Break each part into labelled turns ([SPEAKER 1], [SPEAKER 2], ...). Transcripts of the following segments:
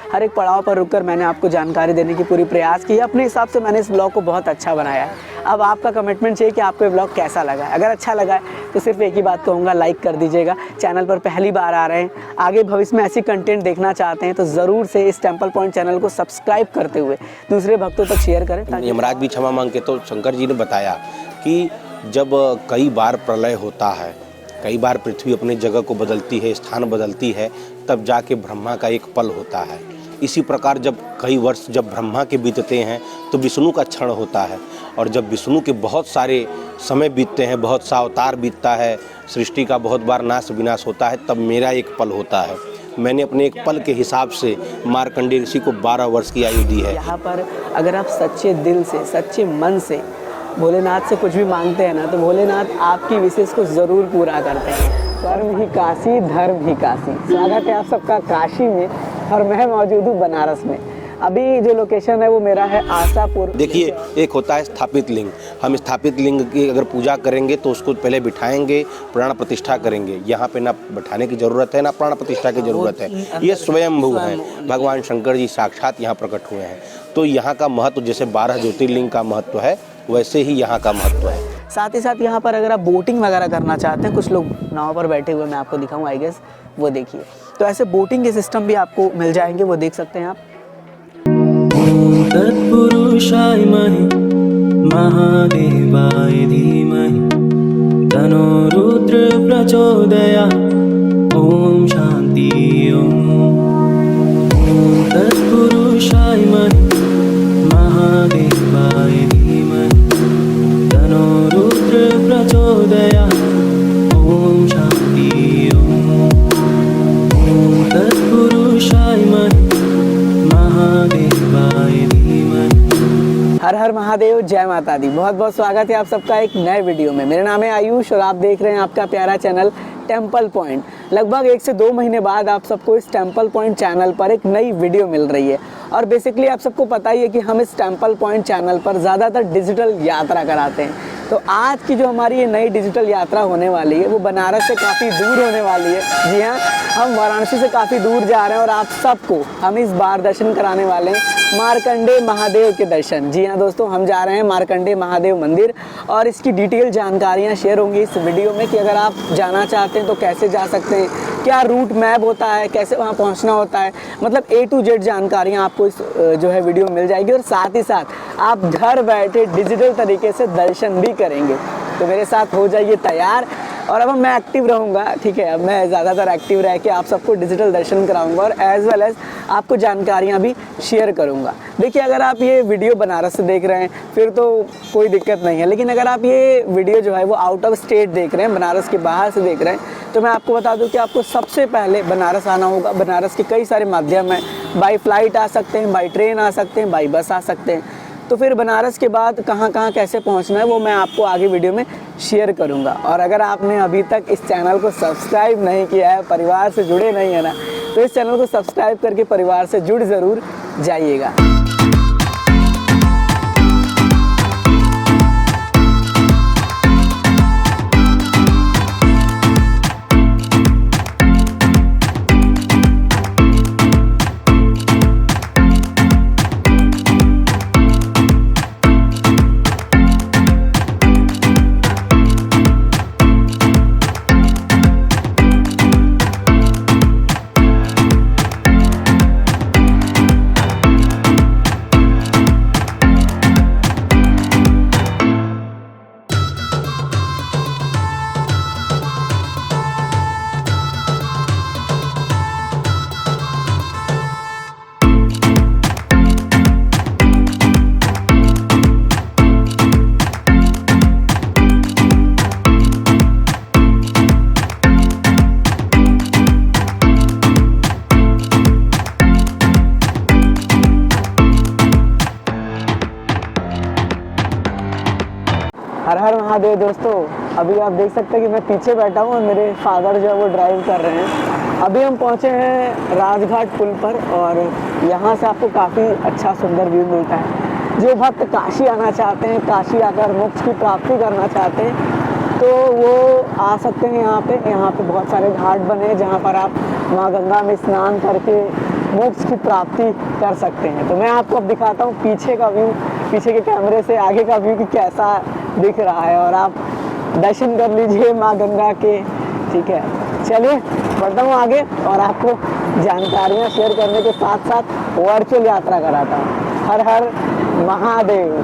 [SPEAKER 1] हर एक पड़ाव पर रुककर मैंने आपको जानकारी देने की पूरी प्रयास की है। अपने हिसाब से मैंने इस ब्लॉग को बहुत अच्छा बनाया है। अब आपका कमिटमेंट चाहिए कि आपको ये ब्लॉग कैसा लगा है। अगर अच्छा लगा है तो सिर्फ एक ही बात कहूँगा, लाइक कर दीजिएगा। चैनल पर पहली बार आ रहे हैं, आगे भविष्य में ऐसी कंटेंट देखना चाहते हैं तो ज़रूर से इस टेम्पल पॉइंट चैनल को सब्सक्राइब करते हुए दूसरे भक्तों तक शेयर करें।
[SPEAKER 2] यमराज भी क्षमा मांगते तो शंकर जी ने बताया कि जब कई बार प्रलय होता है, कई बार पृथ्वी अपनी जगह को बदलती है, स्थान बदलती है, तब जाके ब्रह्मा का एक पल होता है। इसी प्रकार जब कई वर्ष जब ब्रह्मा के बीतते हैं तो विष्णु का क्षण होता है, और जब विष्णु के बहुत सारे समय बीतते हैं, बहुत सा अवतार बीतता है, सृष्टि का बहुत बार नाश विनाश होता है, तब मेरा एक पल होता है। मैंने अपने एक पल के हिसाब से मार्कंडेय ऋषि को 12 वर्ष की आयु दी है।
[SPEAKER 1] यहाँ पर अगर आप सच्चे दिल से, सच्चे मन से भोलेनाथ से कुछ भी मांगते हैं ना, तो भोलेनाथ आपकी विशेष को ज़रूर पूरा करते हैं। कर्म ही काशी, धर्म ही काशी। स्वागत है आप सबका काशी में, और मैं मौजूद हूँ बनारस में। अभी जो लोकेशन है वो मेरा है आशापुर।
[SPEAKER 2] देखिए, एक होता है स्थापित लिंग। हम स्थापित लिंग की अगर पूजा करेंगे तो उसको पहले बिठाएंगे, प्राण प्रतिष्ठा करेंगे। यहाँ पे ना बैठाने की ज़रूरत है, ना प्राण प्रतिष्ठा की ज़रूरत है। ये स्वयंभू है, भगवान शंकर जी साक्षात यहाँ प्रकट हुए हैं। तो यहाँ का महत्व जैसे 12 ज्योतिर्लिंग का महत्व है, वैसे ही यहाँ का महत्व है।
[SPEAKER 1] साथ ही साथ यहाँ पर अगर आप बोटिंग वगैरह करना चाहते हैं, कुछ लोग नाव पर बैठे हुए मैं आपको दिखाऊँ, आई गेस वो देखिए, तो ऐसे बोटिंग के सिस्टम भी आपको मिल जाएंगे, वो देख सकते हैं आप।
[SPEAKER 3] तत्पुरुषाय महि महादेवाय धीमहि तन्नो रुद्र प्रचोदयात्। ओम शांति ओम तत्पुरुषाय महि महादेवाय धीमहि तन्नो रुद्र प्रचोदयात्। ओम शांति ओम तत्पुरुषाय महि महादेवाय धीमहि।
[SPEAKER 1] हर हर महादेव, जय माता दी। बहुत बहुत स्वागत है आप सबका एक नए वीडियो में। मेरा नाम है आयुष और आप देख रहे हैं आपका प्यारा चैनल टेम्पल पॉइंट। लगभग 1 से 2 महीने बाद आप सबको इस टेम्पल पॉइंट चैनल पर एक नई वीडियो मिल रही है। और बेसिकली आप सबको पता ही है कि हम इस टेम्पल पॉइंट चैनल पर ज़्यादातर डिजिटल यात्रा कराते हैं। तो आज की जो हमारी ये नई डिजिटल यात्रा होने वाली है वो बनारस से काफ़ी दूर होने वाली है। जी हाँ, हम वाराणसी से काफ़ी दूर जा रहे हैं और आप सबको हम इस बार दर्शन कराने वाले हैं मार्कंडेय महादेव के दर्शन। जी हाँ दोस्तों, हम जा रहे हैं मार्कंडेय महादेव मंदिर और इसकी डिटेल जानकारियाँ शेयर होंगी इस वीडियो में कि अगर आप जाना चाहते हैं तो कैसे जा सकते हैं, क्या रूट मैप होता है, कैसे वहाँ पहुँचना होता है, मतलब A to Z जानकारियाँ आपको इस जो है वीडियो में मिल जाएगी। और साथ ही साथ आप घर बैठे डिजिटल तरीके से दर्शन भी करेंगे। तो मेरे साथ हो जाइए तैयार। और अब मैं एक्टिव रहूँगा, ठीक है, अब मैं ज़्यादातर एक्टिव रह के आप सबको डिजिटल दर्शन कराऊंगा और एज वेल एज आपको जानकारियाँ भी शेयर करूँगा। देखिए, अगर आप ये वीडियो बनारस से देख रहे हैं फिर तो कोई दिक्कत नहीं है, लेकिन अगर आप ये वीडियो जो है वो आउट ऑफ स्टेट देख रहे हैं, बनारस के बाहर से देख रहे हैं, तो मैं आपको बता दूं कि आपको सबसे पहले बनारस आना होगा। बनारस के कई सारे माध्यम हैं, बाई फ्लाइट आ सकते हैं, बाई ट्रेन आ सकते हैं, बाई बस आ सकते हैं। तो फिर बनारस के बाद कहाँ कहाँ कैसे पहुँचना है वो मैं आपको आगे वीडियो में शेयर करूँगा। और अगर आपने अभी तक इस चैनल को सब्सक्राइब नहीं किया है, परिवार से जुड़े नहीं है ना, तो इस चैनल को सब्सक्राइब करके परिवार से जुड़ ज़रूर जाइएगा। हर हर महादेव दोस्तों, अभी आप देख सकते हैं कि मैं पीछे बैठा हूँ और मेरे फादर जो है वो ड्राइव कर रहे हैं। अभी हम पहुँचे हैं राजघाट पुल पर और यहाँ से आपको काफ़ी अच्छा सुंदर व्यू मिलता है। जो भक्त काशी आना चाहते हैं, काशी आकर मोक्ष की प्राप्ति करना चाहते हैं, तो वो आ सकते हैं यहाँ पे। यहाँ पे बहुत सारे घाट बने हैं जहाँ पर आप माँ गंगा में स्नान करके मोक्ष की प्राप्ति कर सकते हैं। तो मैं आपको अब दिखाता हूँ पीछे का व्यू, पीछे के कैमरे से आगे का व्यू कि कैसा दिख रहा है, और आप दर्शन कर लीजिए माँ गंगा के। ठीक है, चलिए बढ़ता हूँ आगे और आपको जानकारियाँ शेयर करने के साथ साथ वर्चुअल यात्रा कराता हूँ। हर हर महादेव।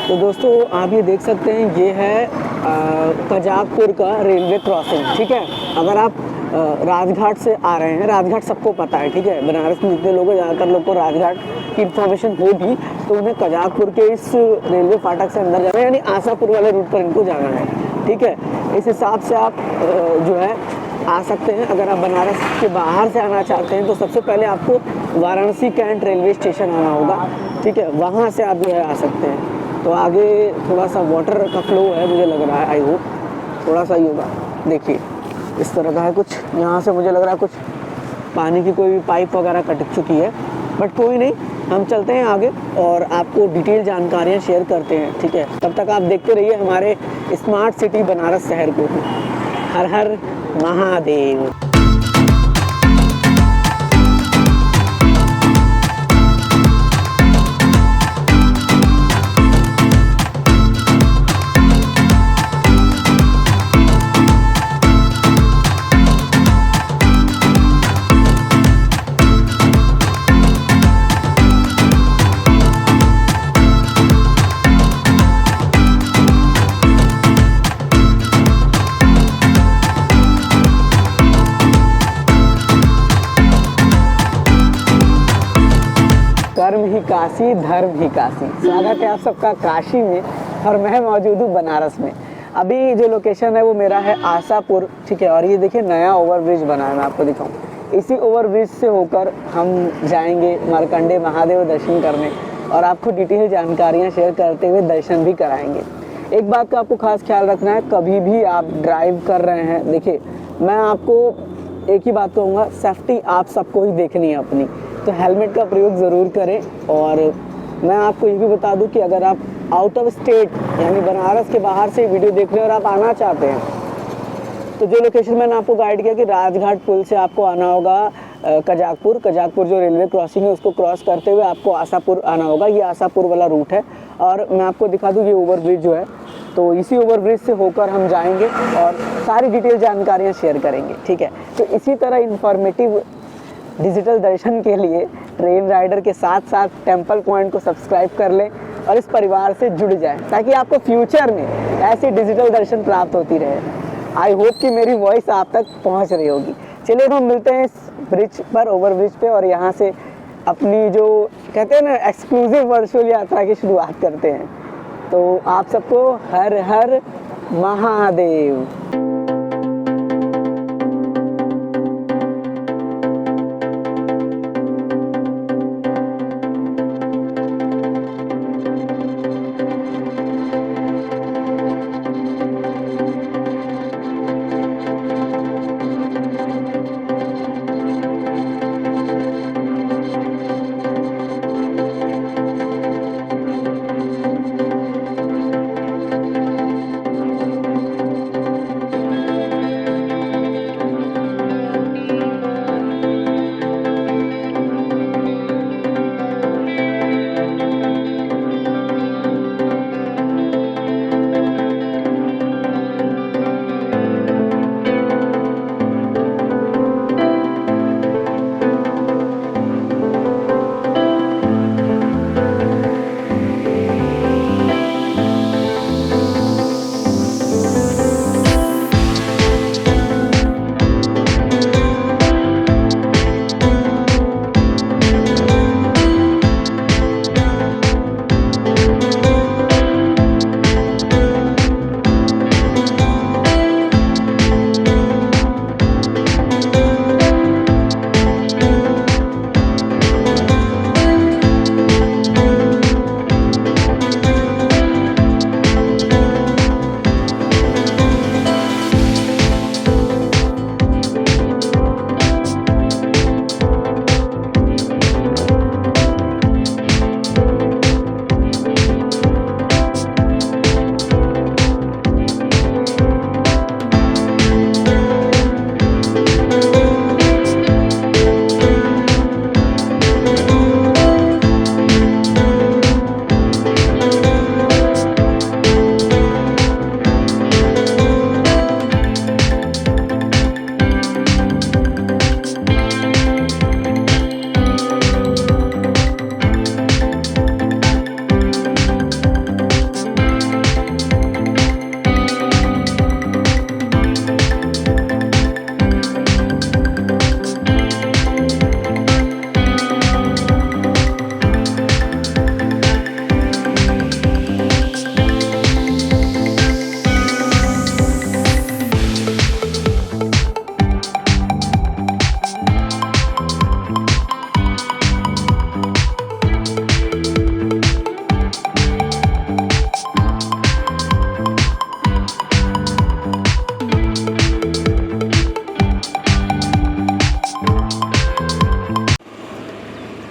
[SPEAKER 1] तो दोस्तों आप ये देख सकते हैं, ये है कजाकपुर का रेलवे क्रॉसिंग। ठीक है, अगर आप राजघाट से आ रहे हैं, राजघाट सबको पता है, ठीक है, बनारस में जितने लोग हैं ज़्यादातर लोग को राजघाट की इन्फॉर्मेशन होगी, तो उन्हें कजाकपुर के इस रेलवे फाटक से अंदर जाना है, यानी आशापुर वाले रूट पर इनको जाना है। ठीक है, इस हिसाब से आप जो है आ सकते हैं। अगर आप बनारस के बाहर से आना चाहते हैं तो सबसे पहले आपको वाराणसी कैंट रेलवे स्टेशन आना होगा। ठीक है, वहाँ से आप जो है आ सकते हैं। तो आगे थोड़ा सा वाटर का फ्लो है, मुझे लग रहा है, आई होप थोड़ा सा ही होगा। देखिए इस तरह का है कुछ, यहाँ से मुझे लग रहा है कुछ पानी की कोई पाइप वगैरह कट चुकी है, बट कोई नहीं, हम चलते हैं आगे और आपको डिटेल जानकारियाँ शेयर करते हैं। ठीक है, तब तक आप देखते रहिए हमारे स्मार्ट सिटी बनारस शहर को। हर हर महादेव। कर्म ही काशी, धर्म ही काशी। स्वागत है आप सबका काशी में, और मैं मौजूद हूँ बनारस में। अभी जो लोकेशन है वो मेरा है आशापुर। ठीक है, और ये देखिए नया ओवरब्रिज बना है, मैं आपको दिखाऊं। इसी ओवरब्रिज से होकर हम जाएंगे मार्कंडे महादेव दर्शन करने, और आपको डिटेल जानकारियाँ शेयर करते हुए दर्शन भी कराएंगे। एक बात का आपको खास ख्याल रखना है, कभी भी आप ड्राइव कर रहे हैं, देखिए मैं आपको एक ही बात कहूँगा, सेफ्टी आप सबको ही देखनी है अपनी, तो हेलमेट का प्रयोग ज़रूर करें। और मैं आपको ये भी बता दूं कि अगर आप आउट ऑफ स्टेट यानी बनारस के बाहर से वीडियो देख रहे हैं और आप आना चाहते हैं, तो जो लोकेशन मैंने आपको गाइड किया कि राजघाट पुल से आपको आना होगा कजाकपुर जो रेलवे क्रॉसिंग है उसको क्रॉस करते हुए आपको आशापुर आना होगा। ये आशापुर वाला रूट है, और मैं आपको दिखा दूँ ये ओवरब्रिज जो है, तो इसी ओवरब्रिज से होकर हम जाएंगे और सारी डिटेल जानकारियाँ शेयर करेंगे। ठीक है, तो इसी तरह इन्फॉर्मेटिव डिजिटल दर्शन के लिए ट्रेन राइडर के साथ साथ टेम्पल पॉइंट को सब्सक्राइब कर लें और इस परिवार से जुड़ जाएं, ताकि आपको फ्यूचर में ऐसी डिजिटल दर्शन प्राप्त होती रहे। आई होप कि मेरी वॉइस आप तक पहुंच रही होगी। चलिए हम मिलते हैं इस ब्रिज पर, ओवर ब्रिज पे, और यहाँ से अपनी जो कहते हैं ना एक्सक्लूसिव वर्चुअल यात्रा की शुरुआत करते हैं। तो आप सबको हर हर महादेव।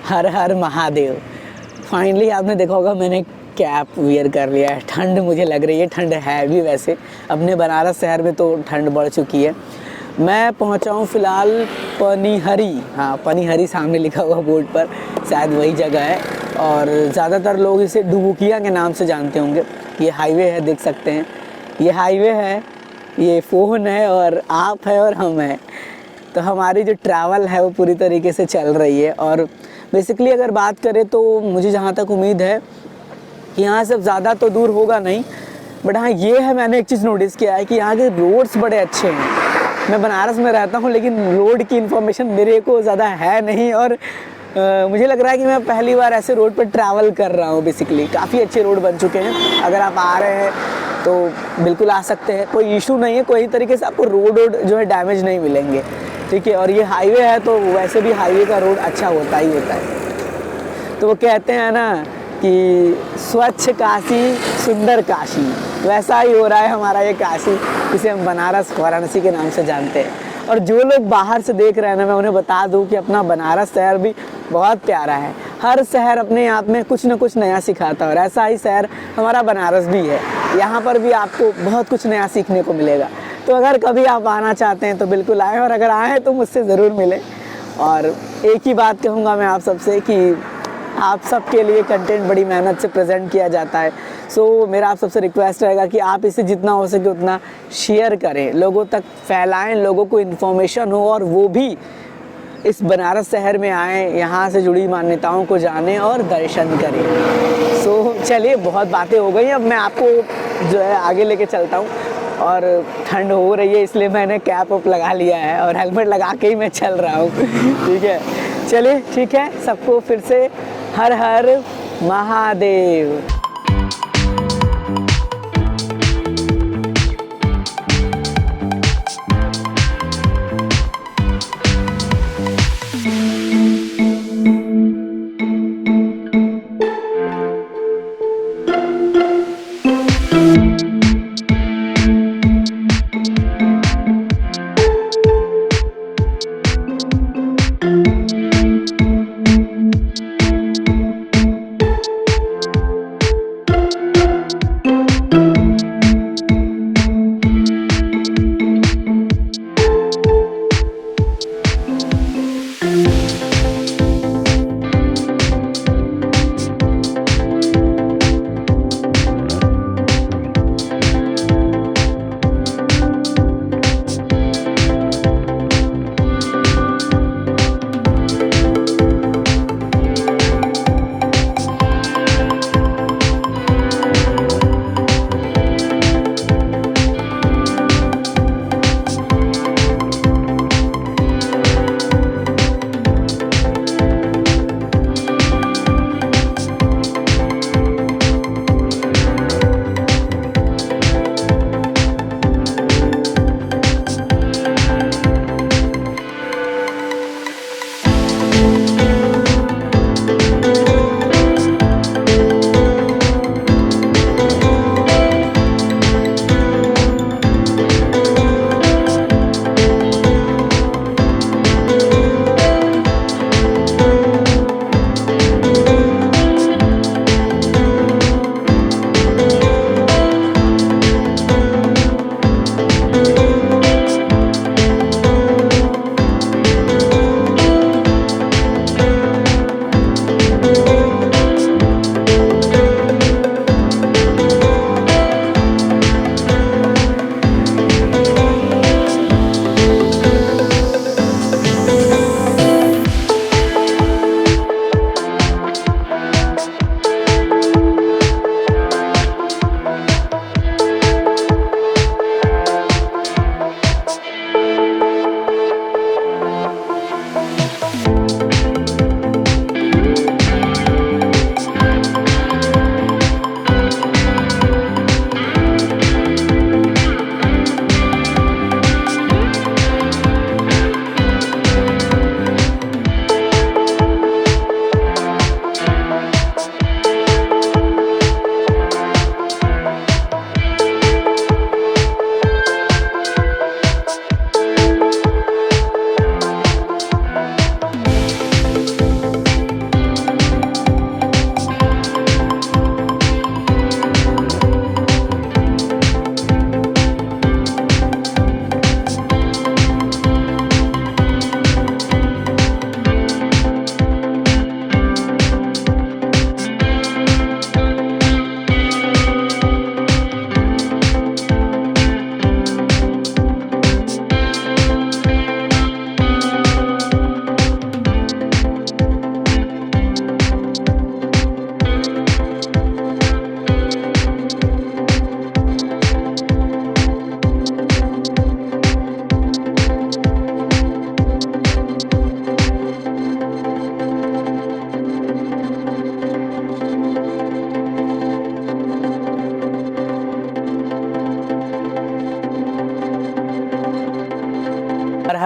[SPEAKER 1] हर हर महादेव। फाइनली आपने देखा होगा मैंने कैप वियर कर लिया है। ठंड मुझे लग रही है, ठंड है भी वैसे, अपने बनारस शहर में तो ठंड बढ़ चुकी है। मैं पहुंचा हूँ फ़िलहाल पनिहरी, हाँ पनिहरी सामने लिखा हुआ बोर्ड पर, शायद वही जगह है। और ज़्यादातर लोग इसे डुबुकिया के नाम से जानते होंगे। ये हाईवे है, देख सकते हैं, ये हाईवे है, ये फ़ोन है और आप है और हम हैं। तो हमारी जो ट्रैवल है वो पूरी तरीके से चल रही है। और बेसिकली अगर बात करें तो मुझे जहाँ तक उम्मीद है कि यहाँ से ज़्यादा तो दूर होगा नहीं, बट हाँ ये है, मैंने एक चीज़ नोटिस किया है कि यहाँ के रोड्स बड़े अच्छे हैं। मैं बनारस में रहता हूँ लेकिन रोड की इन्फॉर्मेशन मेरे को ज़्यादा है नहीं, और मुझे लग रहा है कि मैं पहली बार ऐसे रोड पर ट्रैवल कर रहा हूँ। बेसिकली काफ़ी अच्छे रोड बन चुके हैं, अगर आप आ रहे हैं तो बिल्कुल आ सकते हैं, कोई इशू नहीं है, कोई तरीके से आपको रोड जो है डैमेज नहीं मिलेंगे, ठीक है। और ये हाईवे है तो वैसे भी हाईवे का रोड अच्छा होता ही होता है। तो वो कहते हैं ना कि स्वच्छ काशी सुंदर काशी, वैसा ही हो रहा है हमारा ये काशी, जिसे हम बनारस वाराणसी के नाम से जानते हैं। और जो लोग बाहर से देख रहे हैं ना, मैं उन्हें बता दूं कि अपना बनारस शहर भी बहुत प्यारा है। हर शहर अपने आप में कुछ न कुछ नया सिखाता है, और ऐसा ही शहर हमारा बनारस भी है। यहाँ पर भी आपको बहुत कुछ नया सीखने को मिलेगा। तो अगर कभी आप आना चाहते हैं तो बिल्कुल आएँ, और अगर आएँ तो मुझसे ज़रूर मिलें। और एक ही बात कहूँगा मैं आप सबसे कि आप सबके लिए कंटेंट बड़ी मेहनत से प्रेजेंट किया जाता है। सो मेरा आप सबसे रिक्वेस्ट रहेगा कि आप इसे जितना हो सके उतना शेयर करें, लोगों तक फैलाएं, लोगों को इन्फॉर्मेशन हो और वो भी इस बनारस शहर में आएँ, यहाँ से जुड़ी मान्यताओं को जानें और दर्शन करें। सो चलिए, बहुत बातें हो गई, अब मैं आपको जो है आगे लेके चलता हूँ। और ठंड हो रही है इसलिए मैंने कैप अप लगा लिया है और हेलमेट लगा के ही मैं चल रहा हूँ, ठीक है। चलिए ठीक है, सबको फिर से हर हर महादेव।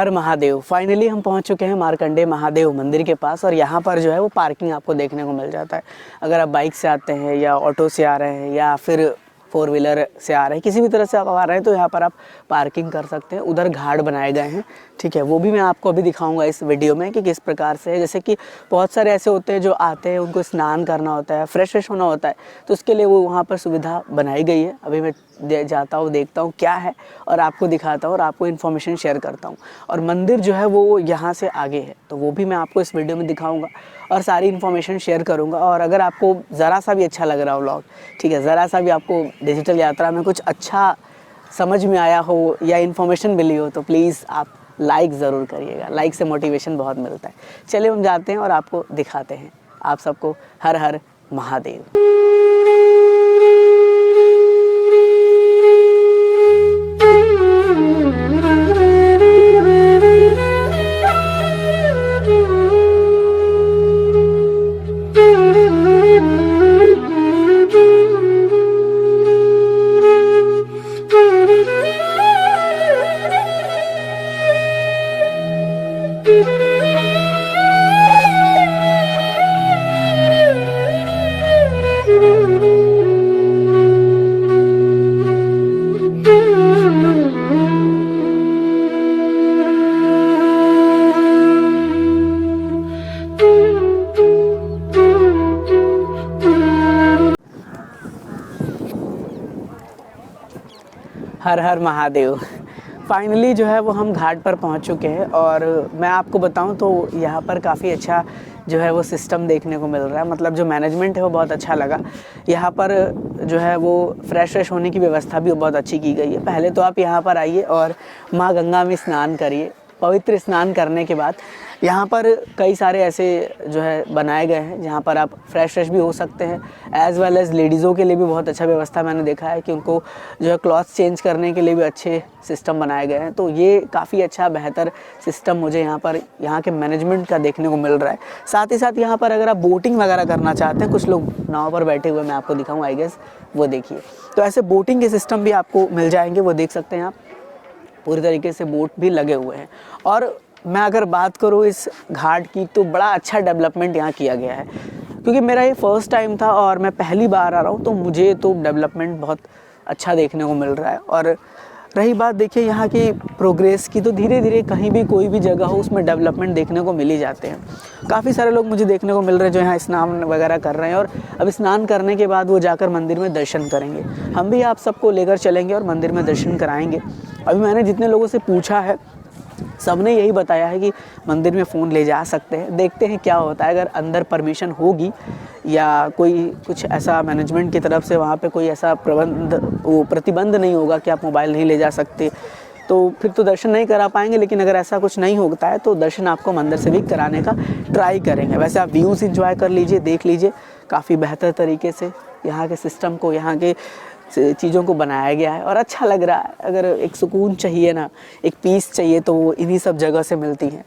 [SPEAKER 1] हर महादेव। फाइनली हम पहुंच चुके हैं मार्कंडेय महादेव मंदिर के पास और यहाँ पर जो है वो पार्किंग आपको देखने को मिल जाता है। अगर आप बाइक से आते हैं या ऑटो से आ रहे हैं या फिर 4 व्हीलर से आ रहे हैं, किसी भी तरह से आप आ रहे हैं तो यहाँ पर आप पार्किंग कर सकते हैं। उधर घाट बनाए गए हैं, ठीक है, वो भी मैं आपको अभी दिखाऊंगा इस वीडियो में कि किस प्रकार से है। जैसे कि बहुत सारे ऐसे होते हैं जो आते हैं, उनको स्नान करना होता है, फ्रेश होना होता है, तो उसके लिए वो वहाँ पर सुविधा बनाई गई है। अभी मैं जाता हूँ, देखता हूँ क्या है और आपको दिखाता हूँ और आपको इन्फॉर्मेशन शेयर करता हूँ। और मंदिर जो है वो यहाँ से आगे है, तो वो भी मैं आपको इस वीडियो में दिखाऊँगा और सारी इन्फॉर्मेशन शेयर करूँगा। और अगर आपको ज़रा सा भी अच्छा लग रहा हो व्लॉग, ठीक है, ज़रा सा भी आपको डिजिटल यात्रा में कुछ अच्छा समझ में आया हो या इन्फॉर्मेशन मिली हो तो प्लीज़ आप लाइक ज़रूर करिएगा। लाइक से मोटिवेशन बहुत मिलता है। चलिए हम जाते हैं और आपको दिखाते हैं। आप सबको हर हर महादेव। हर हर महादेव। फाइनली जो है वो हम घाट पर पहुंच चुके हैं और मैं आपको बताऊं तो यहाँ पर काफ़ी अच्छा जो है वो सिस्टम देखने को मिल रहा है। मतलब जो मैनेजमेंट है वो बहुत अच्छा लगा। यहाँ पर जो है वो फ्रेश होने की व्यवस्था भी बहुत अच्छी की गई है। पहले तो आप यहाँ पर आइए और माँ गंगा में स्नान करिए। पवित्र स्नान करने के बाद यहाँ पर कई सारे ऐसे जो है बनाए गए हैं जहाँ पर आप फ्रेश भी हो सकते हैं। एज़ वेल एज़ लेडीज़ों के लिए भी बहुत अच्छा व्यवस्था मैंने देखा है कि उनको जो है क्लॉथ्स चेंज करने के लिए भी अच्छे सिस्टम बनाए गए हैं। तो ये काफ़ी अच्छा बेहतर सिस्टम मुझे यहाँ के मैनेजमेंट का देखने को मिल रहा है। साथ ही साथ यहाँ पर अगर आप बोटिंग वगैरह करना चाहते हैं, कुछ लोग नाव पर बैठे हुए मैं आपको दिखाऊँ, आई गेस वो देखिए। तो ऐसे बोटिंग के सिस्टम भी आपको मिल जाएंगे, वो देख सकते हैं आप। पूरी तरीके से बोट भी लगे हुए हैं। और मैं अगर बात करूँ इस घाट की तो बड़ा अच्छा डेवलपमेंट यहाँ किया गया है, क्योंकि मेरा ये फर्स्ट टाइम था और मैं पहली बार आ रहा हूँ, तो मुझे तो डेवलपमेंट बहुत अच्छा देखने को मिल रहा है। और रही बात देखिए यहाँ की प्रोग्रेस की, तो धीरे धीरे कहीं भी कोई भी जगह हो उसमें डेवलपमेंट देखने को मिल ही जाते हैं। काफ़ी सारे लोग मुझे देखने को मिल रहे हैं जो यहाँ स्नान वगैरह कर रहे हैं और अब स्नान करने के बाद वो जाकर मंदिर में दर्शन करेंगे। हम भी आप सबको लेकर चलेंगे और मंदिर में दर्शन कराएंगे। अभी मैंने जितने लोगों से पूछा है सबने यही बताया है कि मंदिर में फ़ोन ले जा सकते हैं। देखते हैं क्या होता है, अगर अंदर परमिशन होगी या कोई कुछ ऐसा मैनेजमेंट की तरफ से वहाँ पे कोई ऐसा प्रतिबंध नहीं होगा कि आप मोबाइल नहीं ले जा सकते, तो फिर तो दर्शन नहीं करा पाएंगे। लेकिन अगर ऐसा कुछ नहीं होता है तो दर्शन आपको मंदिर से भी कराने का ट्राई करेंगे। वैसे आप व्यूज़ इंजॉय कर लीजिए, देख लीजिए, काफ़ी बेहतर तरीके से यहाँ के सिस्टम को, यहाँ के चीज़ों को बनाया गया है और अच्छा लग रहा है। अगर एक सुकून चाहिए ना, एक पीस चाहिए, तो वो इन्हीं सब जगह से मिलती हैं।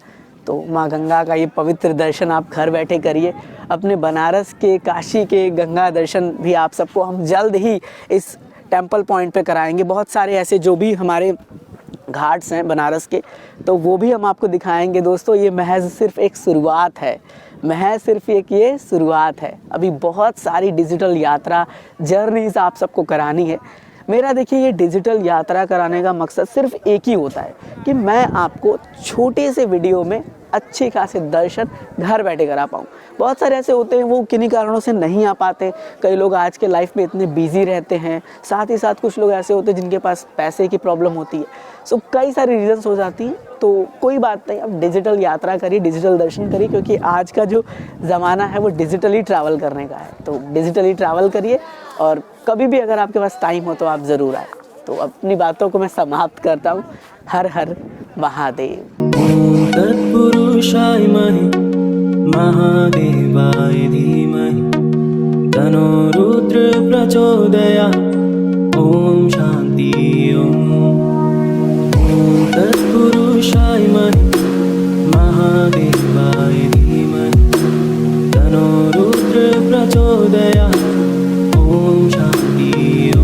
[SPEAKER 1] तो माँ गंगा का ये पवित्र दर्शन आप घर बैठे करिए। अपने बनारस के, काशी के गंगा दर्शन भी आप सबको हम जल्द ही इस टेम्पल पॉइंट पे कराएंगे। बहुत सारे ऐसे जो भी हमारे घाट्स हैं बनारस के, तो वो भी हम आपको दिखाएंगे। दोस्तों ये महज सिर्फ एक शुरुआत है, महज सिर्फ एक ये शुरुआत है। अभी बहुत सारी डिजिटल यात्रा जर्नीज आप सबको करानी है। मेरा देखिए ये डिजिटल यात्रा कराने का मकसद सिर्फ एक ही होता है कि मैं आपको छोटे से वीडियो में अच्छे खासे दर्शन घर बैठे करा पाऊँ। बहुत सारे ऐसे होते हैं वो किन्हीं कारणों से नहीं आ पाते। कई लोग आज के लाइफ में इतने बिजी रहते हैं, साथ ही साथ कुछ लोग ऐसे होते हैं जिनके पास पैसे की प्रॉब्लम होती है। सो कई सारी रीजंस हो जाती हैं, तो कोई बात नहीं, अब डिजिटल यात्रा करिए, डिजिटल दर्शन करिए, क्योंकि आज का जो ज़माना है वो डिजिटली ट्रैवल करने का है। तो डिजिटली ट्रैवल करिए और कभी भी अगर आपके पास टाइम हो तो आप ज़रूर आए। तो अपनी बातों को मैं समाप्त करता हूँ। हर हर महादेव।
[SPEAKER 3] ॐ तत्पुरुषाय महि महादेवाय धीमहि तन्नो रुद्र प्रचोदयात्। ॐ शान्ति ॐ तत्पुरुषाय महि महादेवाय धीमहि तन्नो रुद्र प्रचोदयात्। ॐ शान्ति ॐ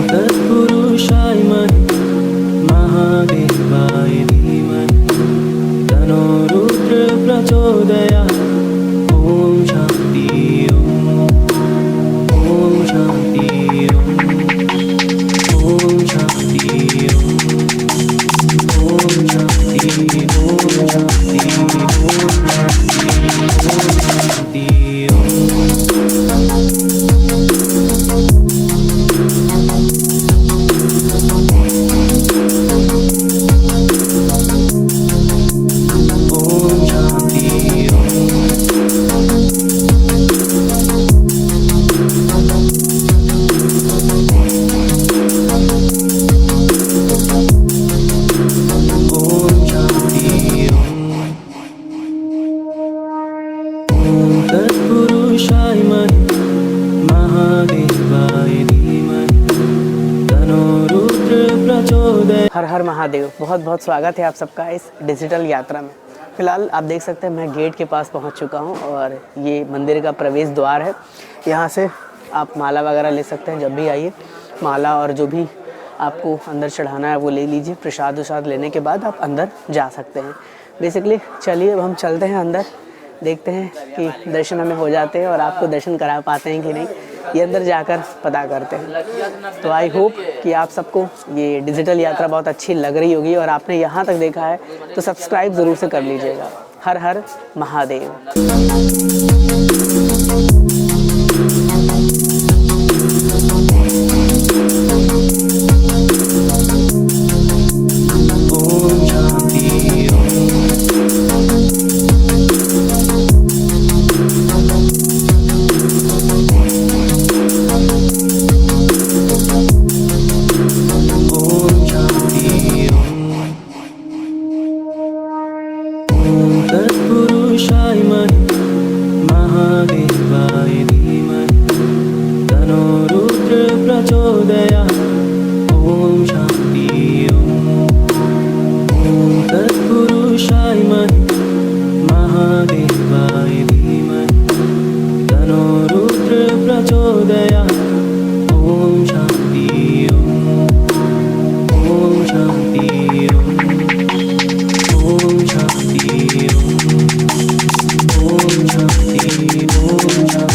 [SPEAKER 3] तत्पुरुषाय महि महादेवाय
[SPEAKER 1] हर हर महादेव। बहुत बहुत स्वागत है आप सबका इस डिजिटल यात्रा में। फ़िलहाल आप देख सकते हैं मैं गेट के पास पहुंच चुका हूं और ये मंदिर का प्रवेश द्वार है। यहां से आप माला वगैरह ले सकते हैं जब भी आइए। माला और जो भी आपको अंदर चढ़ाना है वो ले लीजिए। प्रसाद वसाद लेने के बाद आप अंदर जा सकते हैं। बेसिकली चलिए अब हम चलते हैं अंदर, देखते हैं कि दर्शन हमें हो जाते हैं और आपको दर्शन करा पाते हैं कि नहीं, ये अंदर जाकर पता करते हैं। तो आई होप कि आप सबको ये डिजिटल यात्रा बहुत अच्छी लग रही होगी और आपने यहाँ तक देखा है तो सब्सक्राइब ज़रूर से कर लीजिएगा। हर हर महादेव।
[SPEAKER 3] ओम शांति ओम शांति ओम तत्पुरुषाय महादेवाय धीमहि तन्नो रुद्र प्रचोदयात्। ओम शांति ओम तत्पुरुषाय महादेवाय धीमहि तन्नो रुद्र प्रचोदयात्। ओम शांति ओम शांति ओम शांति ओम शांति ओम शांति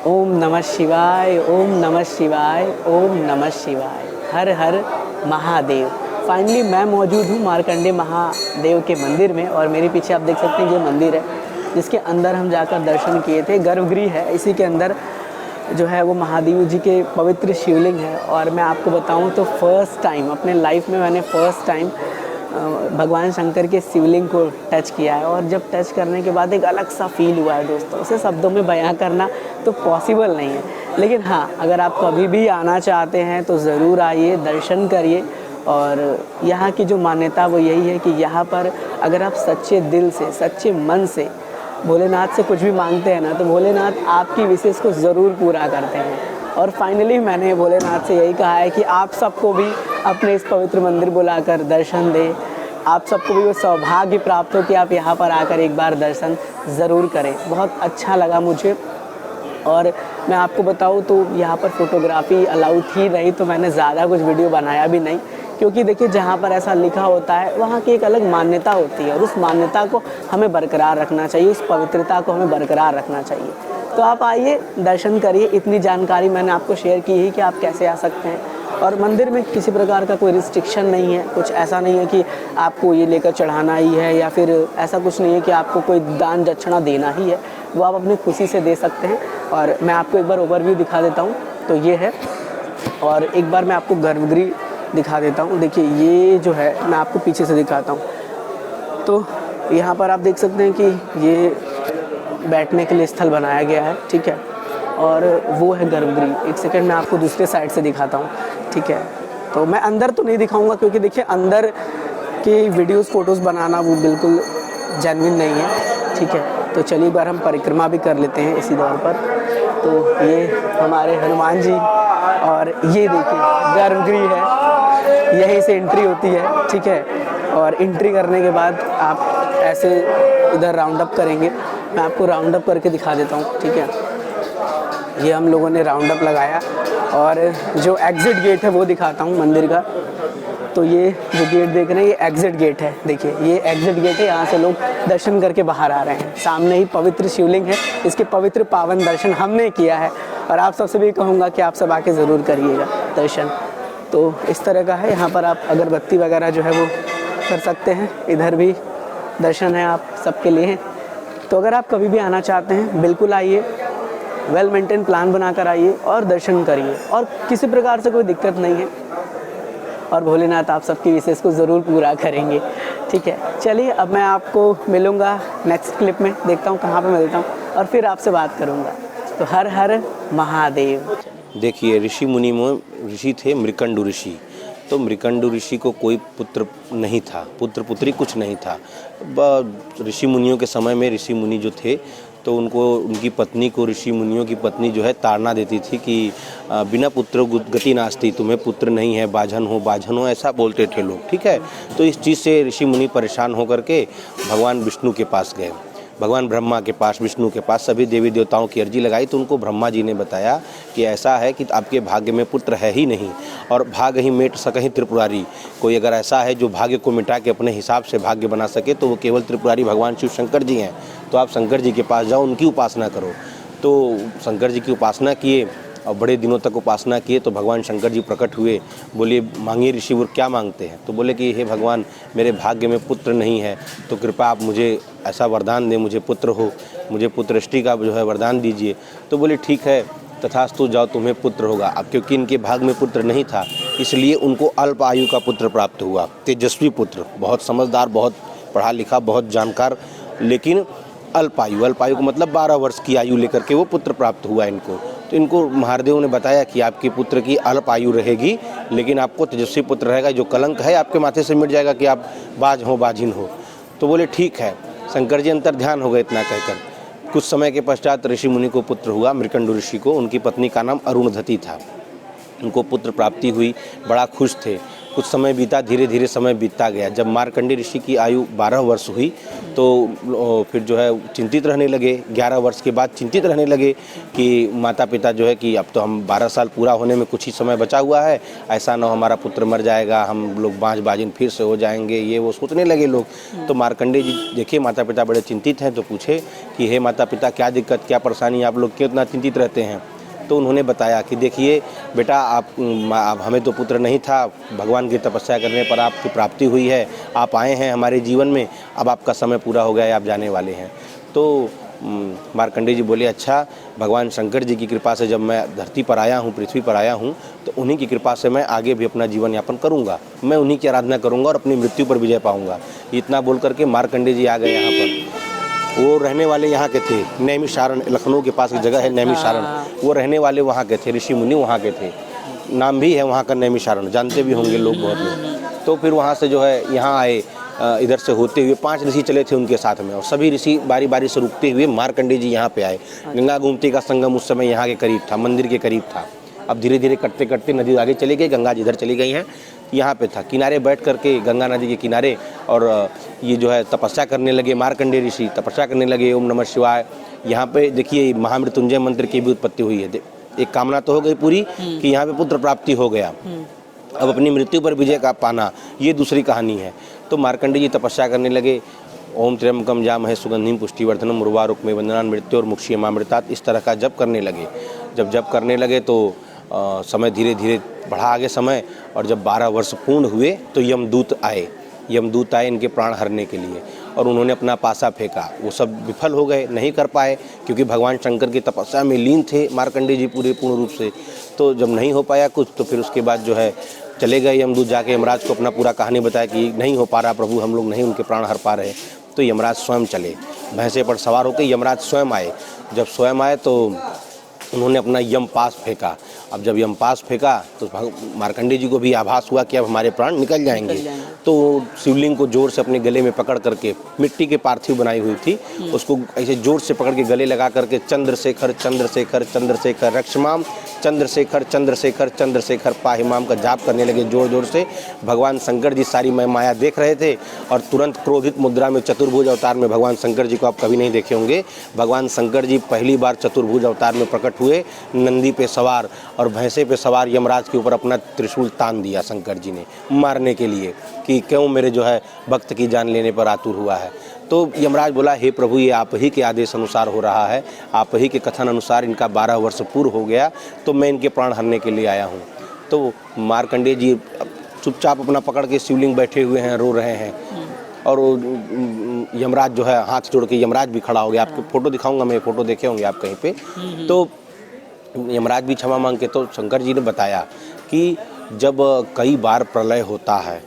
[SPEAKER 1] ओम नमः शिवाय, ओम नमः शिवाय, ओम नमः शिवाय। हर हर महादेव। फाइनली मैं मौजूद हूँ मार्कंडेय महादेव के मंदिर में और मेरे पीछे आप देख सकते हैं ये मंदिर है जिसके अंदर हम जाकर दर्शन किए थे। गर्भगृह है, इसी के अंदर जो है वो महादेव जी के पवित्र शिवलिंग है। और मैं आपको बताऊँ तो फर्स्ट टाइम अपने लाइफ में मैंने फर्स्ट टाइम भगवान शंकर के शिवलिंग को टच किया है और जब टच करने के बाद एक अलग सा फील हुआ है दोस्तों, उसे शब्दों में बयां करना तो पॉसिबल नहीं है। लेकिन हाँ, अगर आप कभी भी आना चाहते हैं तो ज़रूर आइए, दर्शन करिए। और यहाँ की जो मान्यता वो यही है कि यहाँ पर अगर आप सच्चे दिल से, सच्चे मन से भोलेनाथ से कुछ भी मांगते हैं ना तो भोलेनाथ आपकी विशेष को ज़रूर पूरा करते हैं। और फाइनली मैंने भोलेनाथ से यही कहा है कि आप सबको भी अपने इस पवित्र मंदिर बुलाकर दर्शन दें। आप सबको भी वो सौभाग्य प्राप्त हो कि आप यहाँ पर आकर एक बार दर्शन ज़रूर करें। बहुत अच्छा लगा मुझे। और मैं आपको बताऊँ तो यहाँ पर फ़ोटोग्राफ़ी अलाउ थी नहीं तो मैंने ज़्यादा कुछ वीडियो बनाया भी नहीं, क्योंकि देखिए जहाँ पर ऐसा लिखा होता है वहाँ की एक अलग मान्यता होती है और उस मान्यता को हमें बरकरार रखना चाहिए, उस पवित्रता को हमें बरकरार रखना चाहिए। तो आप आइए, दर्शन करिए। इतनी जानकारी मैंने आपको शेयर की है कि आप कैसे आ सकते हैं। और मंदिर में किसी प्रकार का कोई रिस्ट्रिक्शन नहीं है, कुछ ऐसा नहीं है कि आपको ये लेकर चढ़ाना ही है या फिर ऐसा कुछ नहीं है कि आपको कोई दान दक्षिणा देना ही है, वो आप अपनी खुशी से दे सकते हैं। और मैं आपको एक बार ओवरव्यू दिखा देता हूँ। तो ये है, और एक बार मैं आपको गर्भगृह दिखा देता हूँ। देखिए ये जो है मैं आपको पीछे से दिखाता हूँ। तो यहाँ पर आप देख सकते हैं कि ये बैठने के लिए स्थल बनाया गया है, ठीक है। और वो है गर्भगृह। एक सेकंड मैं आपको दूसरे साइड से दिखाता हूँ, ठीक है। तो मैं अंदर तो नहीं दिखाऊंगा क्योंकि देखिए अंदर की वीडियोस फोटोज़ बनाना वो बिल्कुल जेन्युइन नहीं है, ठीक है। तो चलिए एक बार हम परिक्रमा भी कर लेते हैं इसी दौर पर। तो ये हमारे हनुमान जी और ये देखिए गर्भगृह है, यहीं से एंट्री होती है, ठीक है। और एंट्री करने के बाद आप ऐसे इधर राउंड अप करेंगे। मैं आपको राउंड अप करके दिखा देता हूँ, ठीक है। ये हम लोगों ने राउंड अप लगाया और जो एग्ज़िट गेट है वो दिखाता हूँ मंदिर का। तो ये जो गेट देख रहे हैं ये एग्ज़िट गेट है। देखिए ये एग्ज़िट गेट है, यहाँ से लोग दर्शन करके बाहर आ रहे हैं। सामने ही पवित्र शिवलिंग है, इसके पवित्र पावन दर्शन हमने किया है और आप सबसे भी कहूँगा कि आप सब आके ज़रूर करिएगा दर्शन। तो इस तरह का है। यहाँ पर आप अगरबत्ती वगैरह जो है वो कर सकते हैं। इधर भी दर्शन है आप सबके लिए। तो अगर आप कभी भी आना चाहते हैं बिल्कुल आइए। वेल मेंटेन प्लान बनाकर आइए और दर्शन करिए, और किसी प्रकार से कोई दिक्कत नहीं है, और भोलेनाथ आप सबकी विशेष को ज़रूर पूरा करेंगे। ठीक है, चलिए अब मैं आपको मिलूँगा नेक्स्ट क्लिप में, देखता हूँ कहाँ पे मिलता हूँ और फिर आपसे बात करूँगा। तो हर हर महादेव।
[SPEAKER 2] देखिए, ऋषि मुनि में ऋषि थे मृकंडु ऋषि। तो मृकंडु ऋषि को कोई पुत्र नहीं था, पुत्र पुत्री कुछ नहीं था। ऋषि मुनियों के समय में ऋषि मुनि जो थे तो उनको, उनकी पत्नी को, ऋषि मुनियों की पत्नी जो है ताड़ना देती थी कि बिना पुत्र गति नास्ती, तुम्हें पुत्र नहीं है, बाझन हो, ऐसा बोलते थे लोग। ठीक है, तो इस चीज़ से ऋषि मुनि परेशान होकर के भगवान विष्णु के पास गए, भगवान ब्रह्मा के पास, विष्णु के पास, सभी देवी देवताओं की अर्जी लगाई। तो उनको ब्रह्मा जी ने बताया कि ऐसा है कि आपके भाग्य में पुत्र है ही नहीं, और भाग्य ही मेट सकहि त्रिपुरारी। कोई अगर ऐसा है जो भाग्य को मिटा के अपने हिसाब से भाग्य बना सके तो वो केवल त्रिपुरारी भगवान शिव शंकर जी हैं। तो आप शंकर जी के पास जाओ, उनकी उपासना करो। तो शंकर जी की उपासना किए और बड़े दिनों तक उपासना किए। तो भगवान शंकर जी प्रकट हुए, बोले मांगिए ऋषि, वो क्या मांगते हैं? तो बोले कि हे भगवान, मेरे भाग्य में पुत्र नहीं है, तो कृपा आप मुझे ऐसा वरदान दें, मुझे पुत्र हो, मुझे पुत्रष्टि का जो है वरदान दीजिए। तो बोले ठीक है, तथास्तु, जाओ, तुम्हें पुत्र होगा। अब क्योंकि इनके भाग में पुत्र नहीं था, इसलिए उनको अल्प आयु का पुत्र प्राप्त हुआ, तेजस्वी पुत्र, बहुत समझदार, बहुत पढ़ा लिखा, बहुत जानकार, लेकिन अल्प आयु का मतलब 12 वर्ष की आयु लेकर के वो पुत्र प्राप्त हुआ इनको। तो इनको महादेव ने बताया कि आपके पुत्र की अल्प आयु रहेगी, लेकिन आपको तेजस्वी पुत्र रहेगा, जो कलंक है आपके माथे से मिट जाएगा कि आप बाज हो, बाजिन हो। तो बोले ठीक है। शंकर जी अंतर ध्यान हो गए इतना कहकर। कुछ समय के पश्चात ऋषि मुनि को पुत्र हुआ, मृकंडु ऋषि को। उनकी पत्नी का नाम अरुणधति था। उनको पुत्र प्राप्ति हुई, बड़ा खुश थे। कुछ समय बीता, धीरे धीरे समय बीतता गया। जब मार्कंडेय ऋषि की आयु 12 वर्ष हुई तो फिर जो है चिंतित रहने लगे। 11 वर्ष के बाद चिंतित रहने लगे कि माता पिता जो है कि अब तो हम 12 साल पूरा होने में कुछ ही समय बचा हुआ है, ऐसा ना हो हमारा पुत्र मर जाएगा, हम लोग बाँझ बाजिन फिर से हो जाएंगे, ये वो सोचने लगे लोग। तो मार्कंडेय जी देखे माता पिता बड़े चिंतित हैं, तो पूछे कि हे माता पिता, क्या दिक्कत, क्या परेशानी, आप लोग क्यों इतना चिंतित रहते हैं? तो उन्होंने बताया कि देखिए बेटा, आप हमें तो पुत्र नहीं था, भगवान की तपस्या करने पर आपकी प्राप्ति हुई है, आप आए हैं हमारे जीवन में, अब आपका समय पूरा हो गया है, आप जाने वाले हैं। तो मार्कंडेय जी बोले अच्छा, भगवान शंकर जी की कृपा से जब मैं धरती पर आया हूँ, पृथ्वी पर आया हूँ, तो उन्हीं की कृपा से मैं आगे भी अपना जीवन यापन करूँगा, मैं उन्हीं की आराधना करूँगा और अपनी मृत्यु पर विजय पाऊँगा। इतना बोल करके मार्कंडेय जी आ गए यहाँ पर। वो रहने वाले यहाँ के थे, नैमिषारण, लखनऊ के पास एक जगह है नैमिषारण, वो रहने वाले वहाँ के थे, ऋषि मुनि वहाँ के थे, नाम भी है वहाँ का नैमिषारण, जानते भी होंगे लोग बहुत लोग। तो फिर वहाँ से जो है यहाँ आए, इधर से होते हुए 5 ऋषि चले थे उनके साथ में, और सभी ऋषि बारी बारी से रुकते हुए मार्कंडेय जी यहाँ पे आए। गंगा गोमती का संगम उस समय यहाँ के करीब था, मंदिर के करीब था। अब धीरे धीरे करते करते नदी आगे चली गई, गंगा जी इधर चली गई हैं, यहाँ पे था। किनारे बैठ करके गंगा नदी के किनारे और ये जो है तपस्या करने लगे, मार्कंडेय ऋषि तपस्या करने लगे, ओम नमः शिवाय। यहाँ पे देखिए महामृत्युंजय मंत्र की भी उत्पत्ति हुई है। एक कामना तो हो गई पूरी कि यहाँ पे पुत्र प्राप्ति हो गया, अब अपनी मृत्यु पर विजय का पाना, ये दूसरी कहानी है। तो मार्कंडेय जी तपस्या करने लगे, ओम त्र्यंबकम जामहे सुगंधिम पुष्टिवर्धनम उर्वारुकमे वंदनान मृत्यु और मुक्षीयमामृतात्, इस तरह का जप करने लगे। जब जप करने लगे तो समय धीरे धीरे बढ़ा आगे समय, और जब 12 वर्ष पूर्ण हुए तो यमदूत आए इनके प्राण हरने के लिए, और उन्होंने अपना पासा फेंका। वो सब विफल हो गए, नहीं कर पाए, क्योंकि भगवान शंकर की तपस्या में लीन थे मार्कंडेय जी पूर्ण रूप से। तो जब नहीं हो पाया कुछ, तो फिर उसके बाद जो है चले गए यमदूत, जाके यमराज को अपना पूरा कहानी बताया कि नहीं हो पा रहा प्रभु, हम लोग नहीं उनके प्राण हर पा रहे। तो यमराज स्वयं चले, भैंसे पर सवार होकर यमराज स्वयं आए। जब स्वयं आए तो उन्होंने अपना यम पास फेंका। अब जब यम पास फेंका तो मार्कंडेय जी को भी आभास हुआ कि अब हमारे प्राण निकल जाएंगे। तो शिवलिंग को जोर से अपने गले में पकड़ करके, मिट्टी के पार्थिव बनाई हुई थी, उसको ऐसे जोर से पकड़ के गले लगा करके चंद्रशेखर चंद्रशेखर चंद्रशेखर रक्षमाम, चंद्रशेखर चंद्रशेखर चंद्रशेखर पाहिमाम का जाप करने लगे जोर जोर से। भगवान शंकर जी सारी माया देख रहे थे, और तुरंत क्रोधित मुद्रा में चतुर्भुज अवतार में, भगवान शंकर जी को आप कभी नहीं देखे होंगे, भगवान शंकर जी पहली बार चतुर्भुज अवतार में प्रकट हुए, नंदी पे सवार और भैंसे पे सवार यमराज के ऊपर अपना त्रिशूल तान दिया शंकर जी ने, मारने के लिए कि क्यों मेरे जो है भक्त की जान लेने पर आतुर हुआ है। तो यमराज बोला, हे प्रभु, ये आप ही के आदेश अनुसार हो रहा है, आप ही के कथन अनुसार इनका 12 वर्ष पूर्ण हो गया, तो मैं इनके प्राण हरने के लिए आया हूँ। तो मार्कंडेय जी चुपचाप अपना पकड़ के शिवलिंग बैठे हुए हैं, रो रहे हैं। और यमराज जो है हाथ जोड़ के यमराज भी खड़ा हो गया। आपको फोटो दिखाऊंगा मैं, फोटो देखे होंगे आप कहीं पे। तो यमराज भी क्षमा मांग के, तो शंकर जी ने बताया कि जब कई बार प्रलय होता है,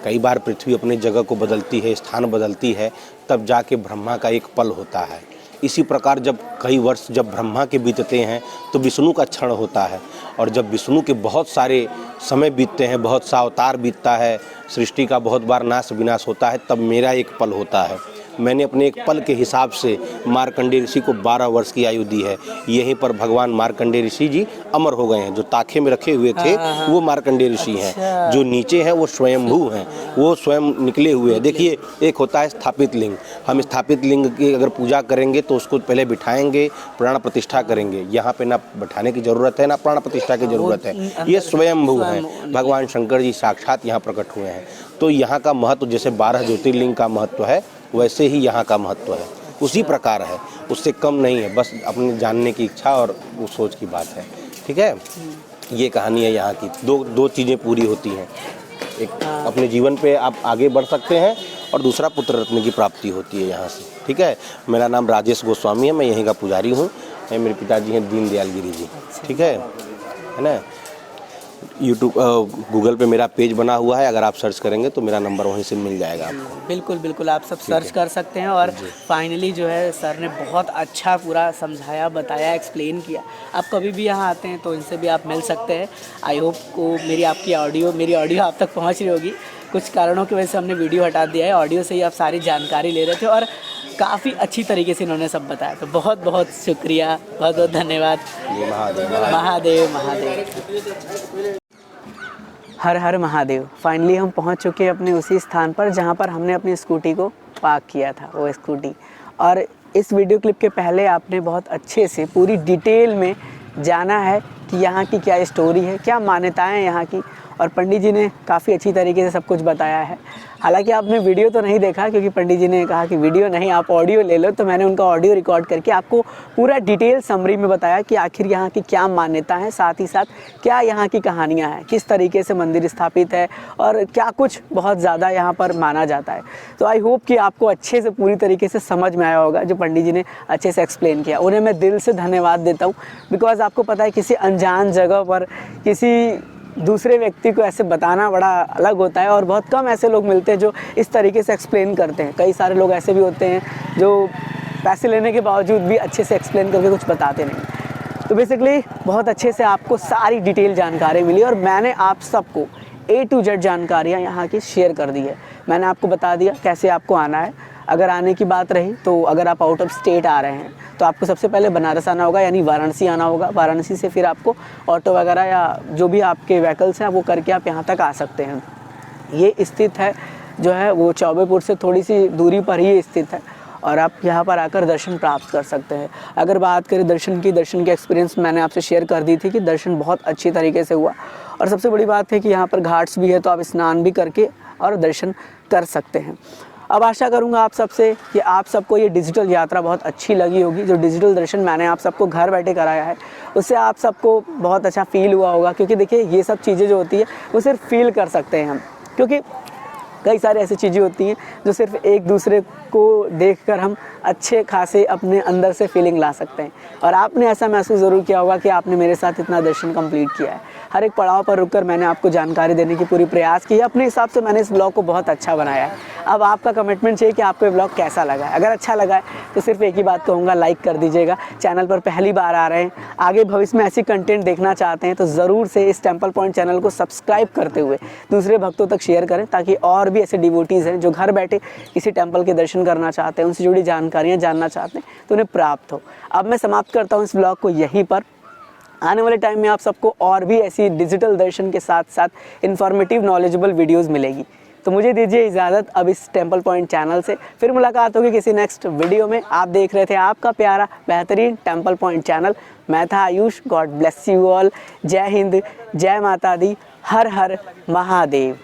[SPEAKER 2] कई बार पृथ्वी अपनी जगह को बदलती है, स्थान बदलती है, तब जाके ब्रह्मा का एक पल होता है। इसी प्रकार जब कई वर्ष जब ब्रह्मा के बीतते हैं तो विष्णु का क्षण होता है, और जब विष्णु के बहुत सारे समय बीतते हैं, बहुत सा अवतार बीतता है, सृष्टि का बहुत बार नाश विनाश होता है, तब मेरा एक पल होता है। मैंने अपने एक पल के हिसाब से मार्कंडेय ऋषि को 12 वर्ष की आयु दी है। यहीं पर भगवान मार्कंडेय ऋषि जी अमर हो गए हैं। जो ताखे में रखे हुए थे वो मार्कंडेय ऋषि हैं, जो नीचे हैं वो स्वयंभू हैं, वो स्वयं निकले हुए हैं। देखिए, एक होता है स्थापित लिंग। हम स्थापित लिंग की अगर पूजा करेंगे तो उसको पहले बिठाएंगे, प्राण प्रतिष्ठा करेंगे। यहाँ पे ना बैठाने की जरूरत है, ना प्राण प्रतिष्ठा की जरूरत है। ये स्वयंभू हैं, भगवान शंकर जी साक्षात यहाँ प्रकट हुए हैं। तो यहाँ का महत्व जैसे 12 ज्योतिर्लिंग का महत्व है, वैसे ही यहाँ का महत्व है, उसी प्रकार है, उससे कम नहीं है। बस अपने जानने की इच्छा और वो सोच की बात है। ठीक है, ये कहानी है यहाँ की। दो चीज़ें पूरी होती हैं, एक अपने जीवन पे आप आगे बढ़ सकते हैं, और दूसरा पुत्र रत्न की प्राप्ति होती है यहाँ से। ठीक है, मेरा नाम राजेश गोस्वामी है, मैं यहीं का पुजारी हूँ। मेरे पिताजी हैं दीनदयाल गिरी जी। ठीक है ना। यूट्यूब गूगल पे मेरा पेज बना हुआ है, अगर आप सर्च करेंगे तो मेरा नंबर वहीं से मिल जाएगा आपको।
[SPEAKER 1] बिल्कुल बिल्कुल, आप सब सर्च कर सकते हैं। और फाइनली जो है सर ने बहुत अच्छा पूरा समझाया, बताया, एक्सप्लेन किया। आप कभी भी यहाँ आते हैं तो इनसे भी आप मिल सकते हैं। आई होप को मेरी ऑडियो आप तक पहुँच रही होगी। कुछ कारणों की वजह से हमने वीडियो हटा दिया है, ऑडियो से ही आप सारी जानकारी ले रहे थे, और काफ़ी अच्छी तरीके से इन्होंने सब बताया। तो बहुत बहुत शुक्रिया, बहुत बहुत धन्यवाद। महादेव महादेव, हर हर महादेव। फाइनली हम पहुंच चुके हैं अपने उसी स्थान पर जहां पर हमने अपनी स्कूटी को पार्क किया था, वो स्कूटी। और इस वीडियो क्लिप के पहले आपने बहुत अच्छे से पूरी डिटेल में जाना है कि यहाँ की क्या स्टोरी है, क्या मान्यताएं हैं यहाँ की, और पंडित जी ने काफ़ी अच्छी तरीके से सब कुछ बताया है। हालांकि आपने वीडियो तो नहीं देखा, क्योंकि पंडित जी ने कहा कि वीडियो नहीं, आप ऑडियो ले लो, तो मैंने उनका ऑडियो रिकॉर्ड करके आपको पूरा डिटेल समरी में बताया कि आखिर यहाँ की क्या मान्यता है, साथ ही साथ क्या यहाँ की कहानियाँ हैं, किस तरीके से मंदिर स्थापित है, और क्या कुछ बहुत ज़्यादा यहाँ पर माना जाता है। तो आई होप कि आपको अच्छे से पूरी तरीके से समझ में आया होगा, जो पंडित जी ने अच्छे से एक्सप्लेन किया। उन्हें मैं दिल से धन्यवाद देता हूँ, बिकॉज़ आपको पता है किसी अनजान जगह पर किसी दूसरे व्यक्ति को ऐसे बताना बड़ा अलग होता है, और बहुत कम ऐसे लोग मिलते हैं जो इस तरीके से एक्सप्लेन करते हैं। कई सारे लोग ऐसे भी होते हैं जो पैसे लेने के बावजूद भी अच्छे से एक्सप्लेन करके कुछ बताते नहीं। तो बेसिकली बहुत अच्छे से आपको सारी डिटेल जानकारी मिली, और मैंने आप सबको A to Z जानकारियाँ यहाँ की शेयर कर दी है। मैंने आपको बता दिया कैसे आपको आना है। अगर आने की बात रही तो अगर आप आउट ऑफ स्टेट आ रहे हैं तो आपको सबसे पहले बनारस आना होगा, यानी वाराणसी आना होगा। वाराणसी से फिर आपको ऑटो वगैरह या जो भी आपके व्हीकल्स हैं वो करके आप यहाँ तक आ सकते हैं। ये स्थित है जो है वो चौबेपुर से थोड़ी सी दूरी पर ही स्थित है, और आप यहाँ पर आकर दर्शन प्राप्त कर सकते हैं। अगर बात करें दर्शन की एक्सपीरियंस मैंने आपसे शेयर कर दी थी कि दर्शन बहुत अच्छी तरीके से हुआ, और सबसे बड़ी बात है कि यहाँ पर घाट्स भी है, तो आप स्नान भी करके और दर्शन कर सकते हैं। अब आशा करूँगा आप सबसे कि आप सबको ये डिजिटल यात्रा बहुत अच्छी लगी होगी। जो डिजिटल दर्शन मैंने आप सबको घर बैठे कराया है, उससे आप सबको बहुत अच्छा फील हुआ होगा, क्योंकि देखिए ये सब चीज़ें जो होती है वो सिर्फ फील कर सकते हैं हम, क्योंकि कई सारी ऐसी चीज़ें होती हैं जो सिर्फ एक दूसरे को देखकर हम अच्छे खासे अपने अंदर से फीलिंग ला सकते हैं। और आपने ऐसा महसूस ज़रूर किया होगा कि आपने मेरे साथ इतना दर्शन कंप्लीट किया है। हर एक पड़ाव पर रुककर मैंने आपको जानकारी देने की पूरी प्रयास की है। अपने हिसाब से मैंने इस ब्लॉग को बहुत अच्छा बनाया है। अब आपका कमिटमेंट चाहिए कि आपको ये ब्लॉग कैसा लगा है। अगर अच्छा लगा है तो सिर्फ एक ही बात कहूँगा, लाइक कर दीजिएगा। चैनल पर पहली बार आ रहे हैं, आगे भविष्य में ऐसी कंटेंट देखना चाहते हैं तो ज़रूर से इस टेम्पल पॉइंट चैनल को सब्सक्राइब करते हुए दूसरे भक्तों तक शेयर करें, ताकि और भी ऐसे डिवोटीज़ हैं जो घर बैठे किसी टेम्पल के दर्शन करना चाहते हैं, उनसे जुड़ी जानकारियाँ जानना चाहते हैं, तो उन्हें प्राप्त हो। अब मैं समाप्त करता हूँ इस ब्लॉग को यहीं पर। आने वाले टाइम में आप सबको और भी ऐसी डिजिटल दर्शन के साथ साथ इन्फॉर्मेटिव नॉलेजेबल वीडियोस मिलेगी। तो मुझे दीजिए इजाज़त अब इस टेम्पल पॉइंट चैनल से। फिर मुलाकात होगी किसी नेक्स्ट वीडियो में। आप देख रहे थे आपका प्यारा बेहतरीन टेम्पल पॉइंट चैनल। मैं था Ayush. God bless you all. जय हिंद, जय माता दी, हर हर महादेव।